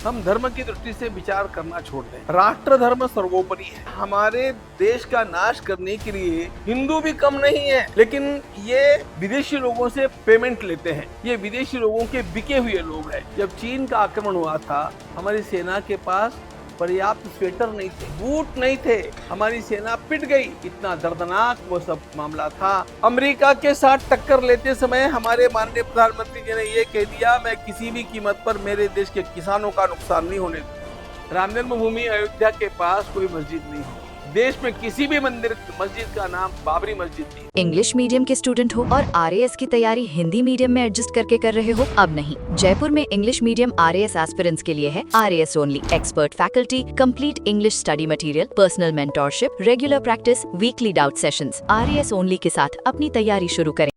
हम धर्म की दृष्टि से विचार करना छोड़ दें। राष्ट्र धर्म सर्वोपरि है। हमारे देश का नाश करने के लिए हिंदू भी कम नहीं है, लेकिन ये विदेशी लोगों से पेमेंट लेते हैं। ये विदेशी लोगों के बिके हुए लोग हैं। जब चीन का आक्रमण हुआ था, हमारी सेना के पास पर्याप्त स्वेटर नहीं थे, बूट नहीं थे, हमारी सेना पिट गई। इतना दर्दनाक वो सब मामला था। अमेरिका के साथ टक्कर लेते समय हमारे माननीय प्रधानमंत्री जी ने ये कह दिया, मैं किसी भी कीमत पर मेरे देश के किसानों का नुकसान नहीं होने दूंगा। राम जन्मभूमि अयोध्या के पास कोई मस्जिद नहीं है। देश में किसी भी मस्जिद का नाम बाबरी मस्जिद नहीं। इंग्लिश मीडियम के स्टूडेंट हो और आरएएस की तैयारी हिंदी मीडियम में एडजस्ट करके कर रहे हो? अब नहीं, जयपुर में इंग्लिश मीडियम आरएएस एस्पिरेंट्स के लिए है RAS only. Expert faculty, complete English study material, personal mentorship, regular practice, weekly doubt sessions. RAS only के साथ अपनी तैयारी शुरू करें।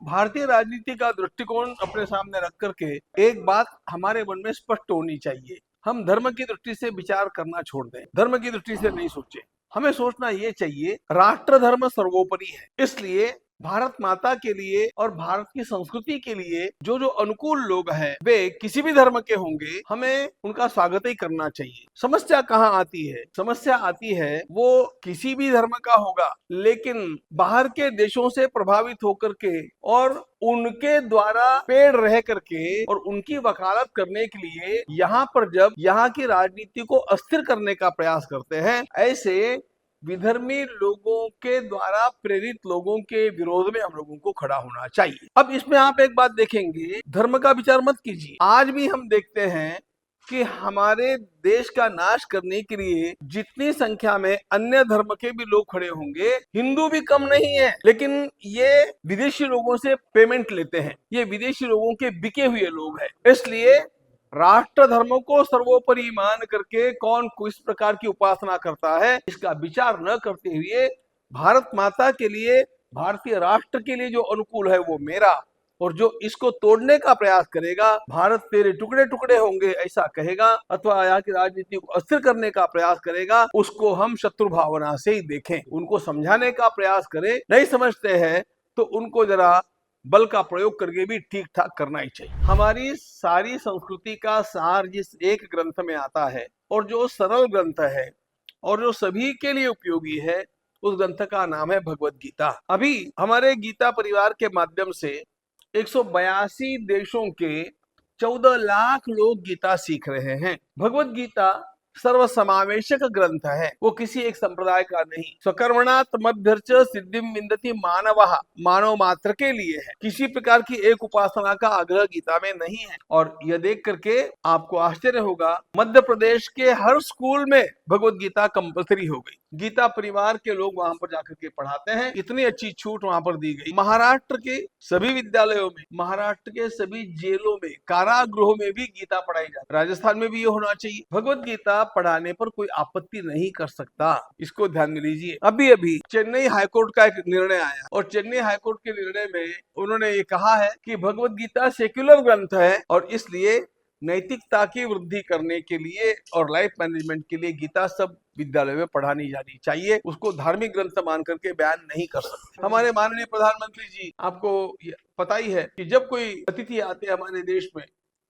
भारतीय राजनीति का दृष्टिकोण अपने सामने रख करके एक बात हमारे मन में स्पष्ट होनी चाहिए। हम धर्म की दृष्टि से विचार करना छोड़ दें। धर्म की दृष्टि से नहीं सोचें। हमें सोचना ये चाहिए, राष्ट्र धर्म सर्वोपरि है। इसलिए भारत माता के लिए और भारत की संस्कृति के लिए जो जो अनुकूल लोग हैं, वे किसी भी धर्म के होंगे, हमें उनका स्वागत ही करना चाहिए। समस्या कहाँ आती है? समस्या आती है वो किसी भी धर्म का होगा, लेकिन बाहर के देशों से प्रभावित होकर के और उनके द्वारा पेड़ रह करके और उनकी वकालत करने के लिए यहाँ पर जब यहाँ की राजनीति को अस्थिर करने का प्रयास करते हैं, ऐसे विधर्मी लोगों के द्वारा प्रेरित लोगों के विरोध में हम लोगों को खड़ा होना चाहिए। अब इसमें आप एक बात देखेंगे, धर्म का विचार मत कीजिए। आज भी हम देखते हैं कि हमारे देश का नाश करने के लिए जितनी संख्या में अन्य धर्म के भी लोग खड़े होंगे, हिंदू भी कम नहीं है, लेकिन ये विदेशी लोगों से पेमेंट लेते हैं। ये विदेशी लोगों के बिके हुए लोग हैं। इसलिए राष्ट्र धर्म को सर्वोपरि मान करके कौन किस प्रकार की उपासना करता है, इसका विचार न करते हुए भारत माता के लिए, भारतीय राष्ट्र के लिए जो अनुकूल है वो मेरा, और जो इसको तोड़ने का प्रयास करेगा, भारत तेरे टुकड़े टुकड़े होंगे ऐसा कहेगा, अथवा यहाँ की राजनीति को अस्थिर करने का प्रयास करेगा, उसको हम शत्रु भावना से ही देखें। उनको समझाने का प्रयास करें। नहीं समझते हैं तो उनको जरा बल का प्रयोग करके भी ठीक ठाक करना ही चाहिए। हमारी सारी संस्कृति का सार जिस एक ग्रंथ में आता है, और जो सरल ग्रंथ है और जो सभी के लिए उपयोगी है, उस ग्रंथ का नाम है भगवत गीता। अभी हमारे गीता परिवार के माध्यम से 182 देशों के 14 लाख लोग गीता सीख रहे हैं। भगवत गीता सर्वसमावेशक ग्रंथ है, वो किसी एक संप्रदाय का नहीं। स्वकर्मणात् मध्यर्च सिद्धिं विन्दति मानवः, मानव मात्र के लिए है। किसी प्रकार की एक उपासना का आग्रह गीता में नहीं है। और यह देख करके आपको आश्चर्य होगा, मध्य प्रदेश के हर स्कूल में भगवत गीता कंपल्सरी हो गई। गीता परिवार के लोग वहां पर जाकर के पढ़ाते हैं। इतनी अच्छी छूट वहां पर दी गई। महाराष्ट्र के सभी विद्यालयों में, महाराष्ट्र के सभी जेलों में, कारागृहों में भी गीता पढ़ाई जाती है। राजस्थान में भी ये होना चाहिए। भगवत गीता पढ़ाने पर कोई आपत्ति नहीं कर सकता, इसको ध्यान में लीजिए। अभी अभी चेन्नई हाईकोर्ट का एक निर्णय आया, और चेन्नई हाईकोर्ट के निर्णय में उन्होंने ये कहा है कि भगवत गीता सेक्युलर ग्रंथ है, और इसलिए नैतिकता की वृद्धि करने के लिए और लाइफ मैनेजमेंट के लिए गीता सब विद्यालय में पढ़ानी जानी चाहिए। उसको धार्मिक ग्रंथ मान करके बयान नहीं कर सकते। हमारे माननीय प्रधानमंत्री जी, आपको पता ही है कि जब कोई अतिथि आते हैं हमारे देश में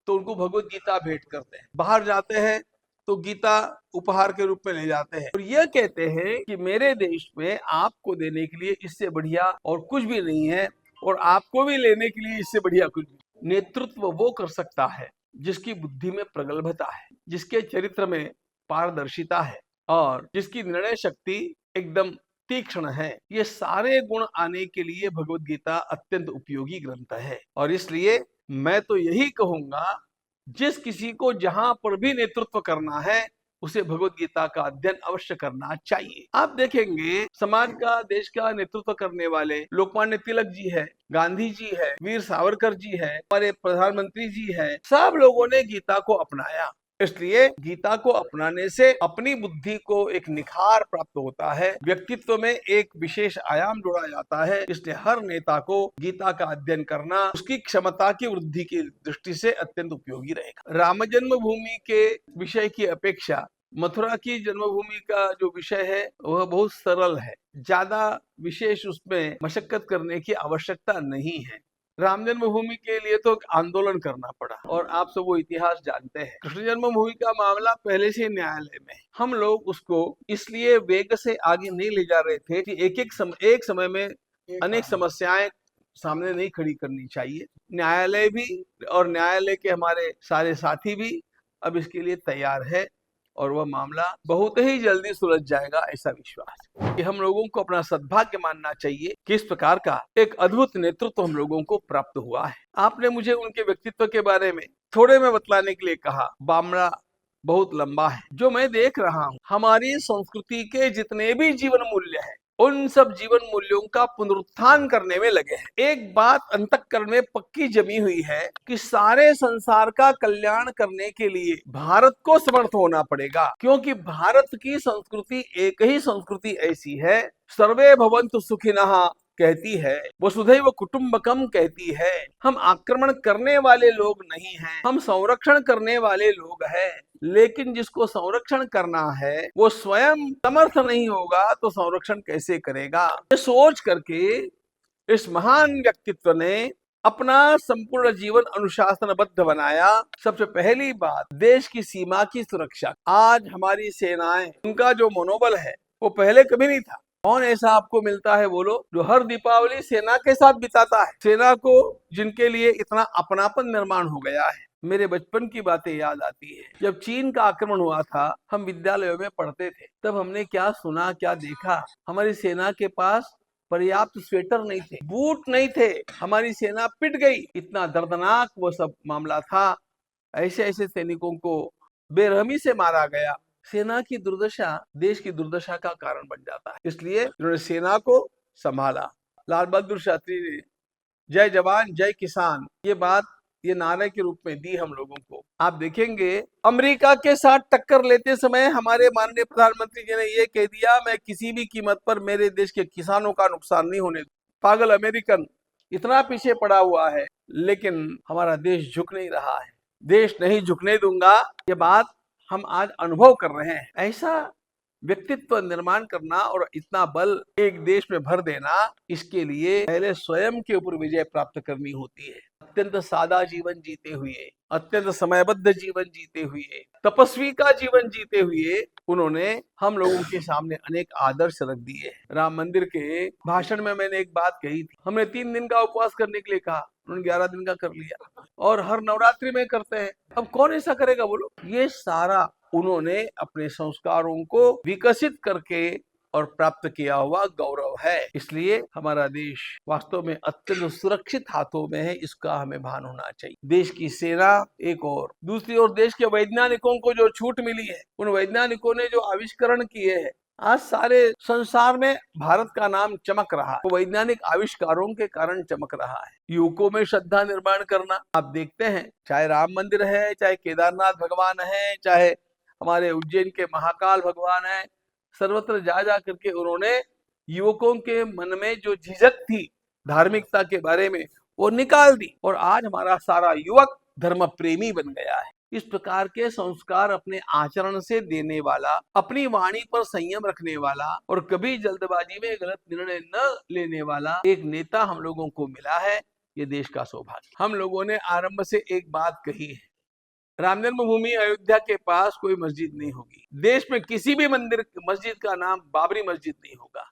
तो उनको भगवत गीता भेंट करते हैं। बाहर जाते हैं तो गीता उपहार के रूप में ले जाते हैं, और यह कहते हैं कि मेरे देश में आपको देने के लिए इससे बढ़िया और कुछ भी नहीं है, और आपको भी लेने के लिए इससे बढ़िया कुछ भी। नेतृत्व वो कर सकता है जिसकी बुद्धि में प्रगल्भता है, जिसके चरित्र में पारदर्शिता है, और जिसकी निर्णय शक्ति एकदम तीक्ष्ण है। ये सारे गुण आने के लिए भगवत गीता अत्यंत उपयोगी ग्रंथ है। और इसलिए मैं तो यही कहूंगा, जिस किसी को जहां पर भी नेतृत्व करना है, उसे भगवत गीता का अध्ययन अवश्य करना चाहिए। आप देखेंगे समाज का, देश का नेतृत्व करने वाले लोकमान्य तिलक जी है, गांधी जी है, वीर सावरकर जी है, हमारे प्रधानमंत्री जी है, सब लोगों ने गीता को अपनाया। इसलिए गीता को अपनाने से अपनी बुद्धि को एक निखार प्राप्त होता है, व्यक्तित्व में एक विशेष आयाम जोड़ा जाता है। इसलिए हर नेता को गीता का अध्ययन करना उसकी क्षमता की वृद्धि की दृष्टि से अत्यंत उपयोगी रहेगा। राम जन्मभूमि के विषय की अपेक्षा मथुरा की जन्मभूमि का जो विषय है वह बहुत सरल है, ज्यादा विशेष उसमें मशक्कत करने की आवश्यकता नहीं है। राम जन्मभूमि के लिए तो आंदोलन करना पड़ा और आप सब वो इतिहास जानते हैं। कृष्ण जन्मभूमि का मामला पहले से न्यायालय में, हम लोग उसको इसलिए वेग से आगे नहीं ले जा रहे थे कि एक समय में अनेक समस्याएं सामने नहीं खड़ी करनी चाहिए। न्यायालय भी और न्यायालय के हमारे सारे साथी भी अब इसके लिए तैयार है और वह मामला बहुत ही जल्दी सुलझ जाएगा, ऐसा विश्वास है। कि हम लोगों को अपना सद्भाग्य मानना चाहिए कि इस प्रकार का एक अद्भुत नेतृत्व हम लोगों को प्राप्त हुआ है। आपने मुझे उनके व्यक्तित्व के बारे में थोड़े में बतलाने के लिए कहा, मामला बहुत लंबा है। जो मैं देख रहा हूँ, हमारी संस्कृति के जितने भी जीवन मूल्य हैं, उन सब जीवन मूल्यों का पुनरुत्थान करने में लगे हैं। एक बात अंतःकरण में पक्की जमी हुई है कि सारे संसार का कल्याण करने के लिए भारत को समर्थ होना पड़ेगा, क्योंकि भारत की संस्कृति एक ही संस्कृति ऐसी है, सर्वे भवन्तु सुखिनः कहती है, वसुधैव कुटुंबकम कहती है। हम आक्रमण करने वाले लोग नहीं हैं, हम संरक्षण करने वाले लोग हैं। लेकिन जिसको संरक्षण करना है वो स्वयं समर्थ नहीं होगा तो संरक्षण कैसे करेगा? ये सोच करके इस महान व्यक्तित्व ने अपना संपूर्ण जीवन अनुशासनबद्ध बनाया। सबसे पहली बात, देश की सीमा की सुरक्षा। आज हमारी सेनाएं, उनका जो मनोबल है वो पहले कभी नहीं था। कौन ऐसा आपको मिलता है बोलो जो हर दीपावली सेना के साथ बिताता है? सेना को जिनके लिए इतना अपनापन निर्माण हो गया है। मेरे बचपन की बातें याद आती है। जब चीन का आक्रमण हुआ था, हम विद्यालयों में पढ़ते थे, तब हमने क्या सुना, क्या देखा। हमारी सेना के पास पर्याप्त स्वेटर नहीं थे, बूट नहीं थे, हमारी सेना पिट गई। इतना दर्दनाक वो सब मामला था। ऐसे ऐसे सैनिकों को बेरहमी से मारा गया। सेना की दुर्दशा देश की दुर्दशा का कारण बन जाता है। इसलिए उन्होंने सेना को संभाला। लाल बहादुर शास्त्री ने जय जवान जय किसान ये नारे के रूप में दी हम लोगों को। आप देखेंगे अमेरिका के साथ टक्कर लेते समय हमारे माननीय प्रधानमंत्री जी ने ये कह दिया, मैं किसी भी कीमत पर मेरे देश के किसानों का नुकसान नहीं होने दूंगा। पागल अमेरिकन इतना पीछे पड़ा हुआ है, लेकिन हमारा देश झुक नहीं रहा है। देश नहीं झुकने दूंगा, ये बात हम आज अनुभव कर रहे हैं। ऐसा व्यक्तित्व निर्माण करना और इतना बल एक देश में भर देना, इसके लिए पहले स्वयं के ऊपर विजय प्राप्त करनी होती है। अत्यंत सादा जीवन जीते हुए, अत्यंत समयबद्ध जीवन जीते हुए, तपस्वी का जीवन जीते हुए उन्होंने हम लोगों के सामने अनेक आदर्श रख दिए। राम मंदिर के भाषण में मैंने एक बात कही थी, हमने 3 दिन का उपवास करने के लिए कहा, उन्होंने 11 दिन का कर लिया और हर नवरात्रि में करते हैं। अब कौन ऐसा करेगा बोलो? ये सारा उन्होंने अपने संस्कारों को विकसित करके और प्राप्त किया हुआ गौरव है। इसलिए हमारा देश वास्तव में अत्यंत सुरक्षित हाथों में है, इसका हमें भान होना चाहिए। देश की सेना एक और, दूसरी ओर देश के वैज्ञानिकों को जो छूट मिली है, उन वैज्ञानिकों ने जो आविष्करण किए हैं, आज सारे संसार में भारत का नाम चमक रहा है। तो वैज्ञानिक आविष्कारों के कारण चमक रहा है। युवकों में श्रद्धा निर्माण करना, आप देखते हैं चाहे राम मंदिर है, चाहे केदारनाथ भगवान है, चाहे हमारे उज्जैन के महाकाल भगवान है, सर्वत्र जा करके उन्होंने युवकों के मन में जो झिझक थी धार्मिकता के बारे में वो निकाल दी और आज हमारा सारा युवक धर्म प्रेमी बन गया है। इस प्रकार के संस्कार अपने आचरण से देने वाला, अपनी वाणी पर संयम रखने वाला और कभी जल्दबाजी में गलत निर्णय न लेने वाला एक नेता हम लोगों को मिला है। ये देश का सौभाग्य। हम लोगों ने आरंभ से एक बात कही है, राम जन्मभूमि अयोध्या के पास कोई मस्जिद नहीं होगी। देश में किसी भी मस्जिद का नाम बाबरी मस्जिद नहीं होगा।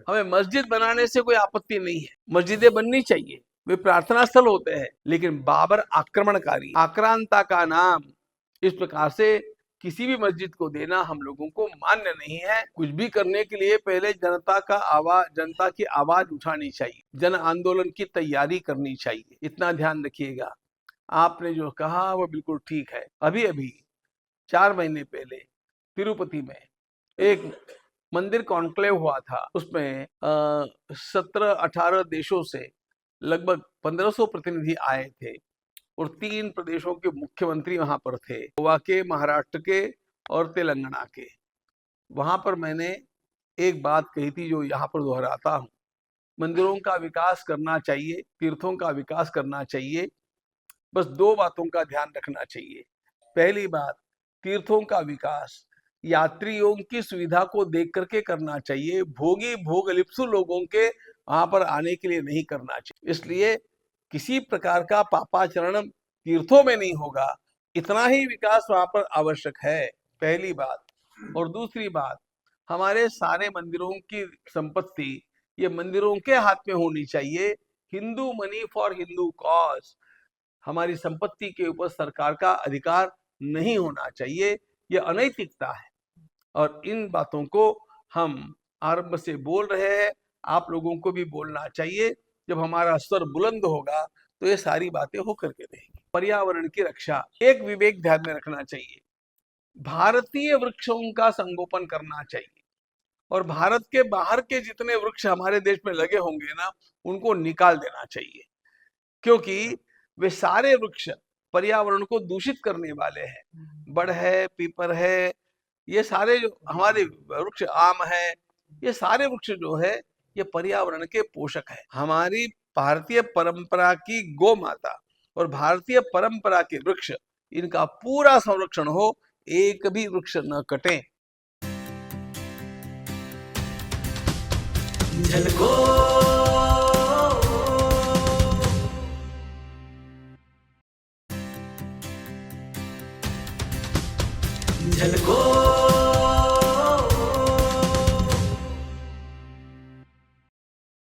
हमें मस्जिद बनाने से कोई आपत्ति नहीं है, मस्जिदें बननी चाहिए, वे प्रार्थना स्थल होते हैं, लेकिन बाबर आक्रमणकारी, आक्रांता का नाम इस प्रकार से किसी भी मस्जिद को देना हम लोगों को मान्य नहीं है। कुछ भी करने के लिए पहले जनता की आवाज उठानी चाहिए, जन आंदोलन की तैयारी करनी चाहिए। इतना ध्यान रखिएगा। आपने जो कहा वो बिल्कुल ठीक है। अभी 4 महीने पहले तिरुपति में एक मंदिर कॉन्क्लेव हुआ था, उसमें 17-18 देशों से लगभग 1500 प्रतिनिधि आए थे और 3 प्रदेशों के मुख्यमंत्री वहां पर थे, गोवा के, महाराष्ट्र के और तेलंगाना के। वहां पर मैंने एक बात कही थी जो यहाँ पर दोहराता हूँ, मंदिरों का विकास करना चाहिए, तीर्थों का विकास करना चाहिए, बस 2 बातों का ध्यान रखना चाहिए। पहली बात, तीर्थों का विकास यात्रियों की सुविधा को देख करके करना चाहिए, भोगी भोग लिप्सु लोगों के वहां पर आने के लिए नहीं करना चाहिए। इसलिए किसी प्रकार का पापाचरण तीर्थों में नहीं होगा, इतना ही विकास वहां पर आवश्यक है, पहली बात। और दूसरी बात, हमारे सारे मंदिरों की संपत्ति ये मंदिरों के हाथ में होनी चाहिए। Hindu money for Hindu cause, हमारी संपत्ति के ऊपर सरकार का अधिकार नहीं होना चाहिए, ये अनैतिकता है। और इन बातों को हम आरंभ से बोल रहे हैं, आप लोगों को भी बोलना चाहिए। जब हमारा स्वर बुलंद होगा तो ये सारी बातें होकर के रहेंगी। पर्यावरण की रक्षा, एक विवेक ध्यान में रखना चाहिए, भारतीय वृक्षों का संगोपन करना चाहिए और भारत के बाहर के जितने वृक्ष हमारे देश में लगे होंगे ना, उनको निकाल देना चाहिए, क्योंकि वे सारे वृक्ष पर्यावरण को दूषित करने वाले हैं। बड़ है, पीपर है, ये सारे जो हमारे वृक्ष, आम है, ये सारे वृक्ष जो है ये पर्यावरण के पोषक है। हमारी भारतीय परंपरा की गौ माता और भारतीय परंपरा के वृक्ष, इनका पूरा संरक्षण हो, एक भी वृक्ष न कटे। झलको झलको